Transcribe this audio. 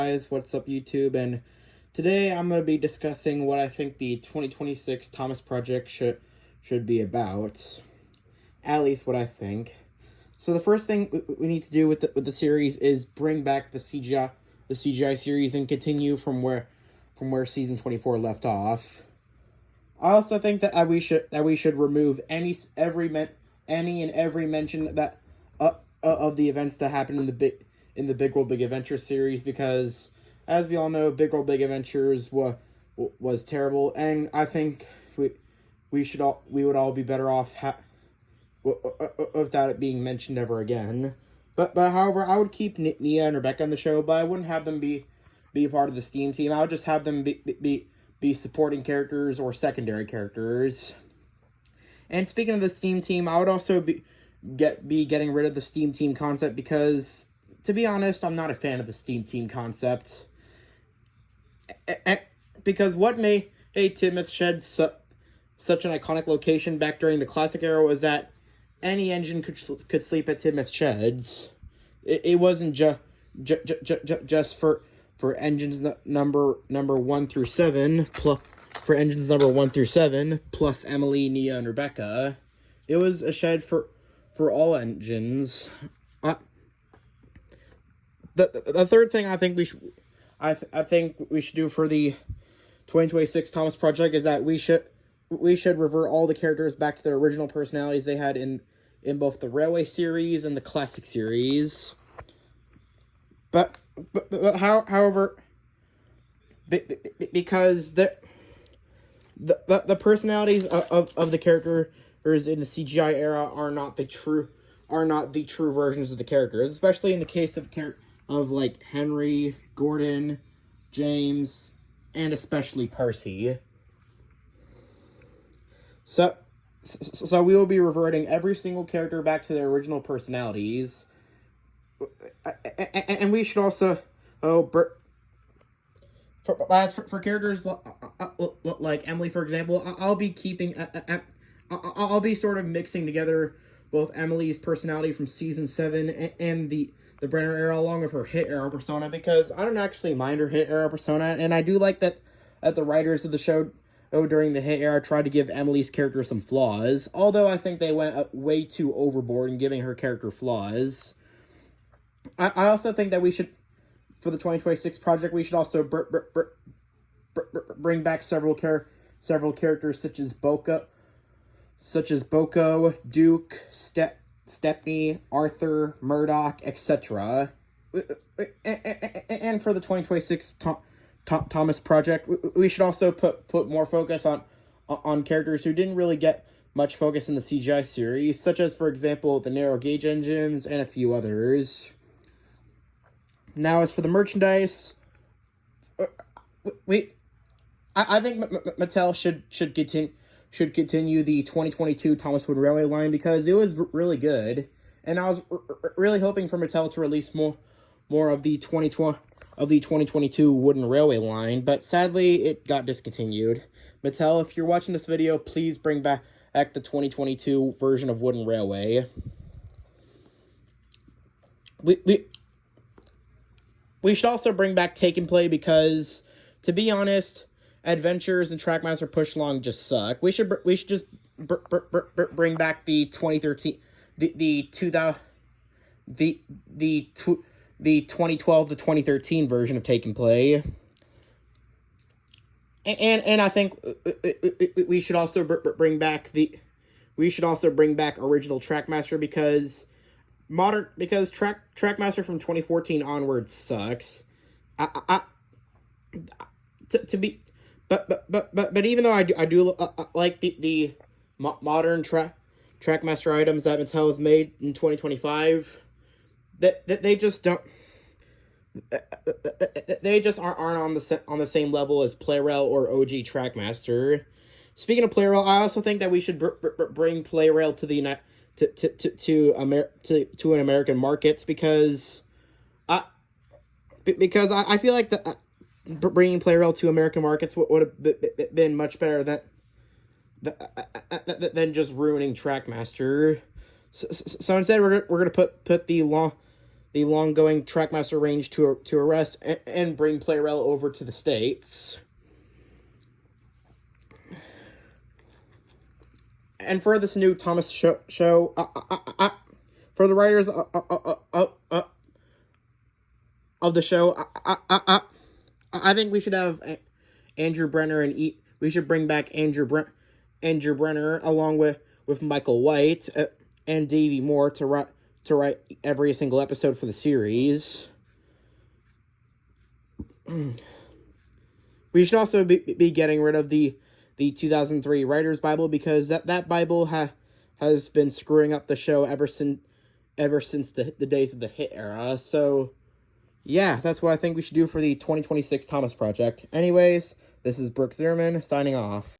Guys, what's up YouTube? And today I'm going to be discussing what I think the 2026 Thomas Project should be about. At least what I think. So the first thing we need to do with the series is bring back the CGI series and continue from where season 24 left off. I also think that we should remove any and every mention that of the events that happened in the Big World Big Adventure series, because as we all know, Big World Big Adventures was terrible, and I think we would all be better off without it being mentioned ever again. But however, I would keep Nia and Rebecca on the show, but I wouldn't have them be a part of the Steam team. I would just have them be supporting characters or secondary characters. And speaking of the Steam team, I would also be getting rid of the Steam team concept, because to be honest, I'm not a fan of the Steam team concept. Because what made Timoth Shed such an iconic location back during the classic era was that any engine could sleep at Timoth Sheds. It wasn't just for engines number 1 through 7 plus Emily, Nia, and Rebecca. It was a shed for all engines. The third thing I think we should do for the 2026 Thomas Project is that we should revert all the characters back to their original personalities they had in both the Railway series and the Classic series. However, because the personalities of the characters in the CGI era are not the true versions of the characters, especially in the case of like Henry, Gordon, James, and especially Percy. So we will be reverting every single character back to their original personalities. And we should also, for characters like Emily, for example, I'll be sort of mixing together both Emily's personality from season 7 and the Brenner era, along with her hit era persona, because I don't actually mind her hit era persona, and I do like that the writers of the show during the hit era tried to give Emily's character some flaws, although I think they went way too overboard in giving her character flaws. I also think that we should, for the 2026 project, we should also bring back several characters such as Boko, Duke, Stepney, Arthur, Murdoch, etc. And for the 2026 Thomas Project, we should also put more focus on characters who didn't really get much focus in the CGI series, such as, for example, the narrow gauge engines and a few others. Now, as for the merchandise, I think Mattel should continue the 2022 Thomas Wood Railway line, because it was really good, and I was really hoping for Mattel to release more of the 2022 Wooden Railway line, but sadly it got discontinued. Mattel, if you're watching this video, please bring back the 2022 version of Wooden Railway. We should also bring back Take and Play, because, to be honest, Adventures and Trackmaster Push Along just suck. We should just bring back the 2013, the 2012 to 2013 version of Take and Play. And I think we should also bring back original Trackmaster, because Trackmaster from 2014 onwards sucks. But even though I do like the modern Trackmaster items that Mattel has made in 2025, that they just don't. They just aren't on the same level as Playrail or OG Trackmaster. Speaking of Playrail, I also think that we should bring Playrail to the to an American markets, because I feel like bringing Playrail to American markets would have been much better than just ruining Trackmaster. So instead, we're gonna put the the long-going Trackmaster range to arrest and bring Playrel over to the States. And for this new Thomas show for the writers of the show, I think we should have Andrew Brenner we should bring back Andrew Brenner along with Michael White and Davey Moore to write every single episode for the series. We should also be getting rid of the 2003 Writer's Bible, because that Bible has been screwing up the show ever since the days of the hit era. So, yeah, that's what I think we should do for the 2026 Thomas Project. Anyways, this is Brooke Zierman signing off.